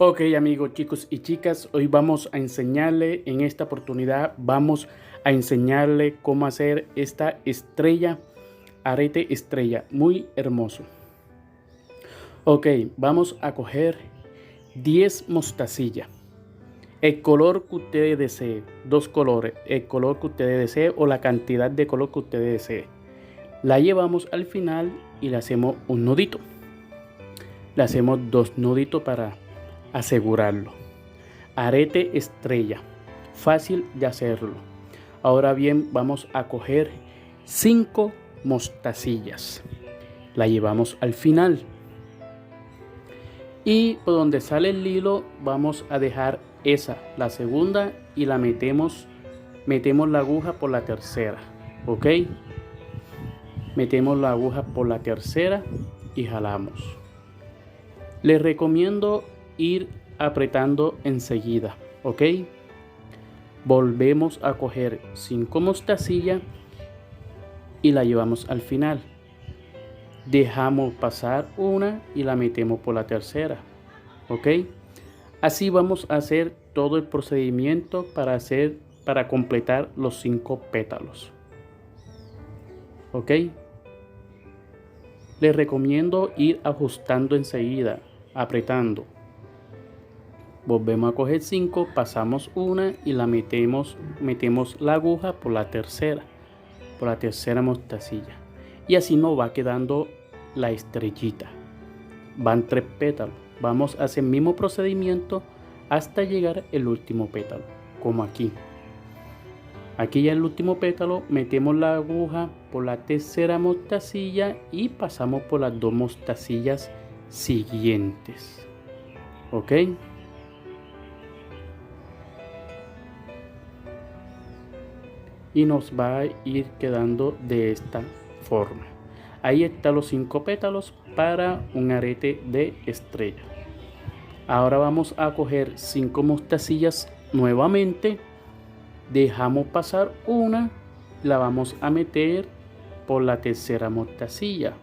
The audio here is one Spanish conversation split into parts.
Ok amigos, chicos y chicas, hoy vamos a enseñarle, en esta oportunidad vamos a enseñarle cómo hacer esta estrella, arete estrella, muy hermoso. Ok, vamos a coger 10 mostacillas, el color que ustedes deseen, dos colores, el color que ustedes deseen o la cantidad de color que ustedes deseen. La llevamos al final y le hacemos un nudito. Le hacemos dos nuditos para asegurarlo. Arete estrella, fácil de hacerlo. Ahora bien, vamos a coger 5 mostacillas. La llevamos al final. Y por donde sale el hilo vamos a dejar esa, la segunda, y la metemos la aguja por la tercera. ¿Ok? Metemos la aguja por la tercera y jalamos. Les recomiendo ir apretando enseguida, ¿ok? Volvemos a coger 5 mostacillas y la llevamos al final. Dejamos pasar una y la metemos por la tercera, ¿ok? Así vamos a hacer todo el procedimiento para completar los 5 pétalos, ¿ok? Les recomiendo ir ajustando enseguida, apretando. Volvemos a coger 5, pasamos una y la metemos la aguja por la tercera mostacilla. Y así nos va quedando la estrellita. Van 3 pétalos. Vamos a hacer el mismo procedimiento hasta llegar el último pétalo, como aquí. Aquí ya el último pétalo, metemos la aguja por la tercera mostacilla y pasamos por las 2 mostacillas siguientes. ¿Ok? Y nos va a ir quedando de esta forma. Ahí están los 5 pétalos para un arete de estrella. Ahora vamos a coger 5 mostacillas nuevamente, dejamos pasar una, la vamos a meter por la tercera mostacilla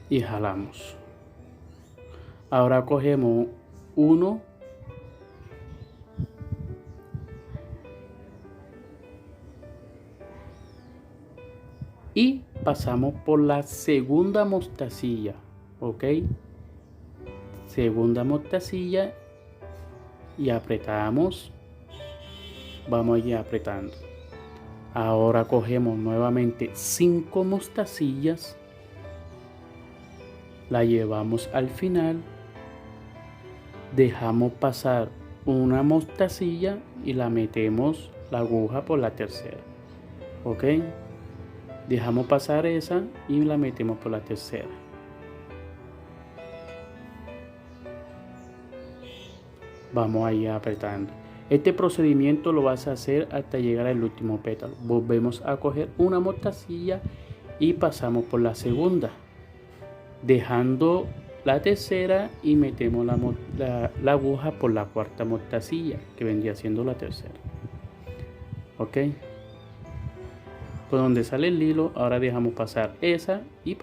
y jalamos. Ahora cogemos uno y pasamos por la segunda mostacilla, ¿ok? Segunda mostacilla y apretamos, vamos a ir apretando. Ahora cogemos nuevamente 5 mostacillas, la llevamos al final, dejamos pasar una mostacilla y la metemos la aguja por la tercera, ¿ok? Dejamos pasar esa y la metemos por la tercera. Vamos a ir apretando. Este procedimiento lo vas a hacer hasta llegar al último pétalo. Volvemos a coger una mostacilla y pasamos por la segunda, dejando la tercera y metemos la aguja por la cuarta mostacilla, que vendría siendo la tercera. ¿Ok? Por donde sale el hilo, ahora dejamos pasar esa y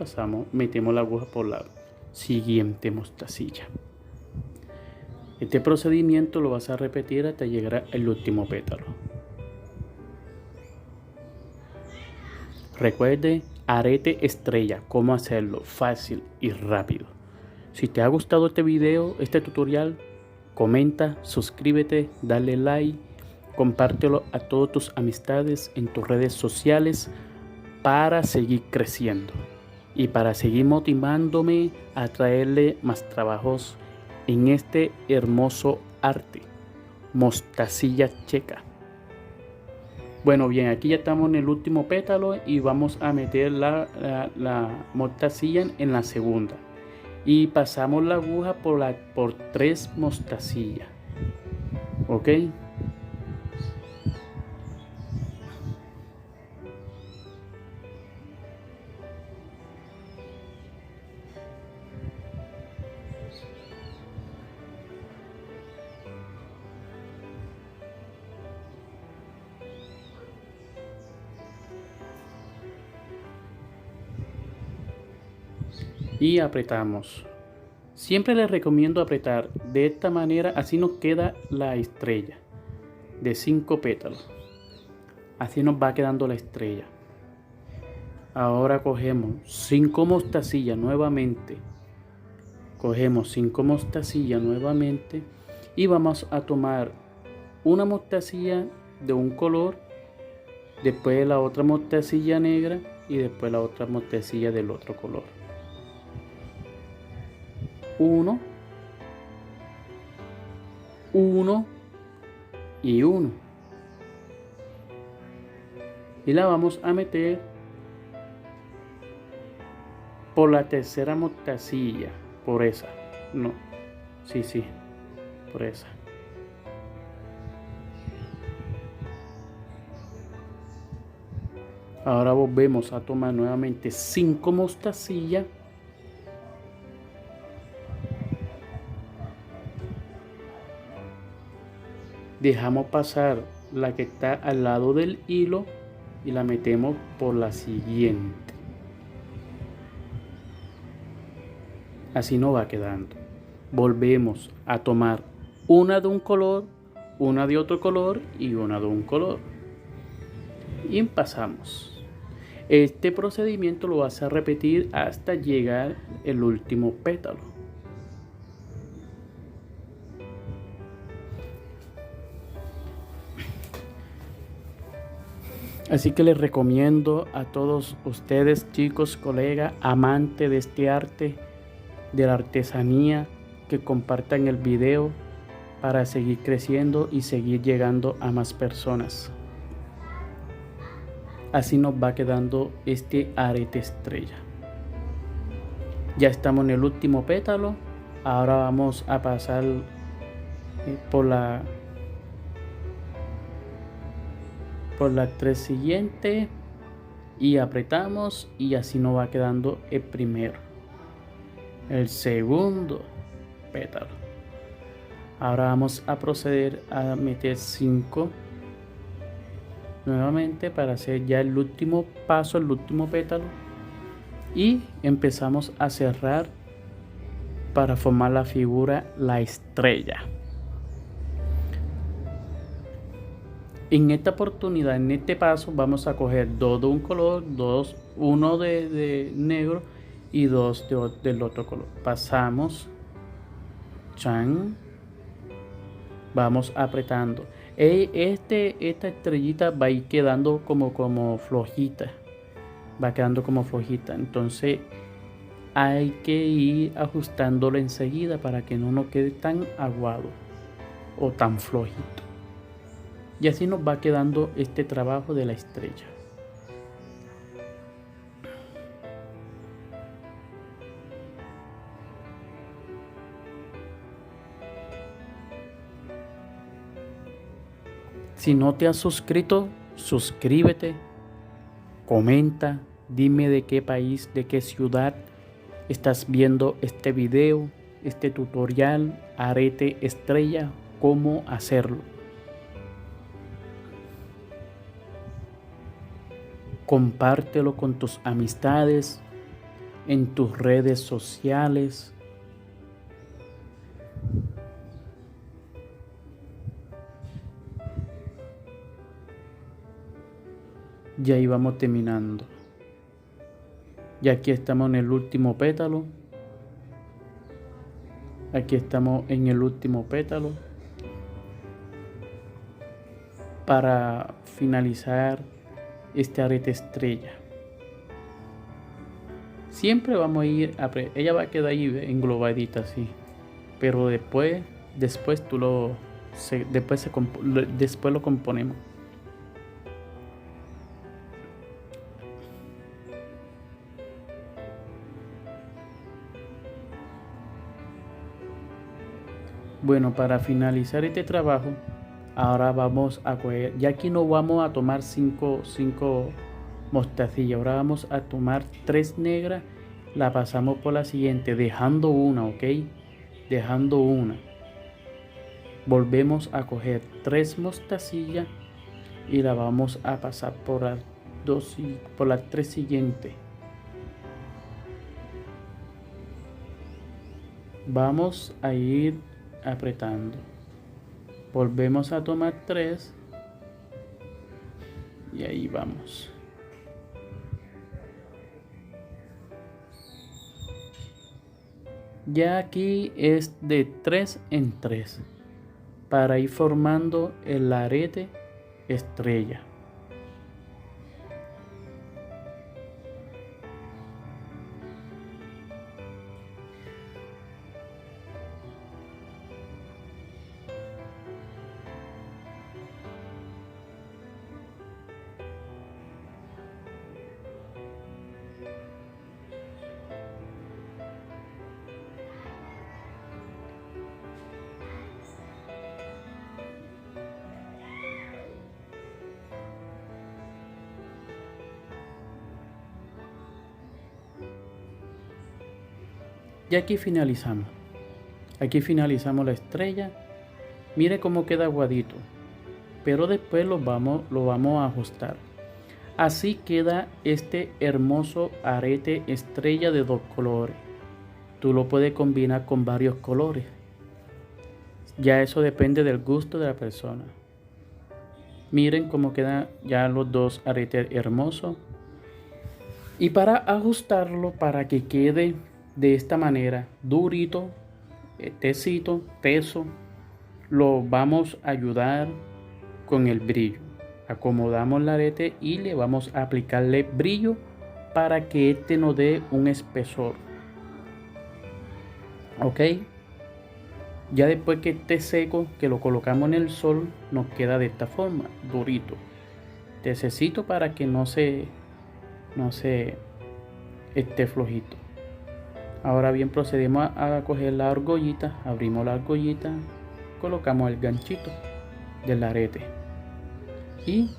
metemos la aguja por la siguiente mostacilla. Este procedimiento lo vas a repetir hasta llegar al último pétalo. Recuerde, arete estrella, cómo hacerlo fácil y rápido. Si te ha gustado este video, este tutorial, comenta, suscríbete, dale like, compártelo a todas tus amistades en tus redes sociales para seguir creciendo y para seguir motivándome a traerle más trabajos en este hermoso arte, mostacilla checa. Bueno, bien, aquí ya estamos en el último pétalo y vamos a meter la mostacilla en la segunda y pasamos la aguja por 3 mostacillas, ¿ok? y apretamos. Siempre les recomiendo apretar de esta manera, así nos queda la estrella de 5 pétalos. Así nos va quedando la estrella. Ahora cogemos 5 mostacillas nuevamente. Cogemos 5 mostacillas nuevamente y vamos a tomar una mostacilla de un color, después la otra mostacilla negra y después la otra mostacilla del otro color. 1, 1 y 1. Y la vamos a meter por la tercera mostacilla, por esa. No, sí, por esa. Ahora volvemos a tomar nuevamente 5 mostacillas. Dejamos pasar la que está al lado del hilo y la metemos por la siguiente. Así nos va quedando. Volvemos a tomar una de un color, una de otro color y una de un color. Y pasamos. Este procedimiento lo vas a repetir hasta llegar el último pétalo. Así que les recomiendo a todos ustedes, chicos, colegas, amantes de este arte, de la artesanía, que compartan el video para seguir creciendo y seguir llegando a más personas. Así nos va quedando este arete estrella. Ya estamos en el último pétalo. Ahora vamos a pasar por las 3 siguientes y apretamos y así nos va quedando el primero, el segundo pétalo. Ahora vamos a proceder a meter 5 nuevamente para hacer ya el último paso, el último pétalo, y empezamos a cerrar para formar la figura, la estrella. En esta oportunidad, en este paso, vamos a coger 2 de un color, 1 de negro y 2 del otro color. Pasamos, chan, vamos apretando. Esta estrellita va a ir quedando como flojita, va quedando como flojita. Entonces hay que ir ajustándolo enseguida para que no nos quede tan aguado o tan flojito. Y así nos va quedando este trabajo de la estrella. Si no te has suscrito, suscríbete, comenta, dime de qué país, de qué ciudad estás viendo este video, este tutorial, arete estrella, cómo hacerlo. Compártelo con tus amistades, en tus redes sociales. Y ahí vamos terminando. Y aquí estamos en el último pétalo. Aquí estamos en el último pétalo. Para finalizar este arete estrella. Siempre vamos a ir a ella va a quedar ahí englobadita así, pero después después lo componemos. Bueno, para finalizar este trabajo, ahora vamos a coger, ya aquí no vamos a tomar 5 mostacillas, ahora vamos a tomar 3 negras, la pasamos por la siguiente, dejando una, ok, dejando una. Volvemos a coger 3 mostacillas y la vamos a pasar por las 3 siguientes. Vamos a ir apretando. Volvemos a tomar 3 y ahí vamos. Ya aquí es de 3 en 3 para ir formando el arete estrella. Y aquí finalizamos. Aquí finalizamos la estrella. Mire cómo queda aguadito. Pero después lo vamos a ajustar. Así queda este hermoso arete estrella de 2 colores. Tú lo puedes combinar con varios colores. Ya eso depende del gusto de la persona. Miren cómo quedan ya los 2 aretes hermosos. Y para ajustarlo, para que quede de esta manera, durito, tesito, teso, lo vamos a ayudar con el brillo. Acomodamos el arete y le vamos a aplicarle brillo para que este nos dé un espesor. Ok, ya después que esté seco, que lo colocamos en el sol, nos queda de esta forma, durito, tesecito, para que no se esté flojito. Ahora bien, procedemos a coger la argollita, abrimos la argollita, colocamos el ganchito del arete y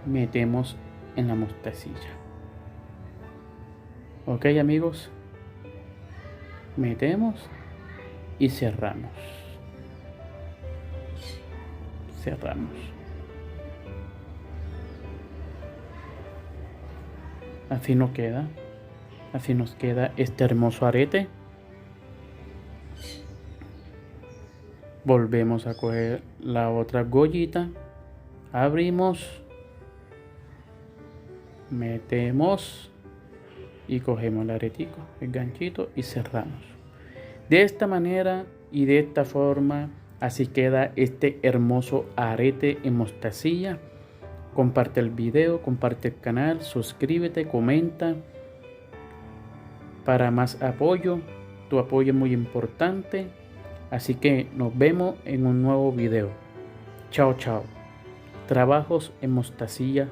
metemos en la mostacilla. Ok, amigos, metemos y cerramos. Así nos queda este hermoso arete. Volvemos a coger la otra argollita, abrimos, metemos y cogemos el aretico, el ganchito, y cerramos. De esta manera y de esta forma, así queda este hermoso arete en mostacilla. Comparte el video, comparte el canal, suscríbete, comenta para más apoyo. Tu apoyo es muy importante. Así que nos vemos en un nuevo video. Chao, chao. Trabajos en mostacilla.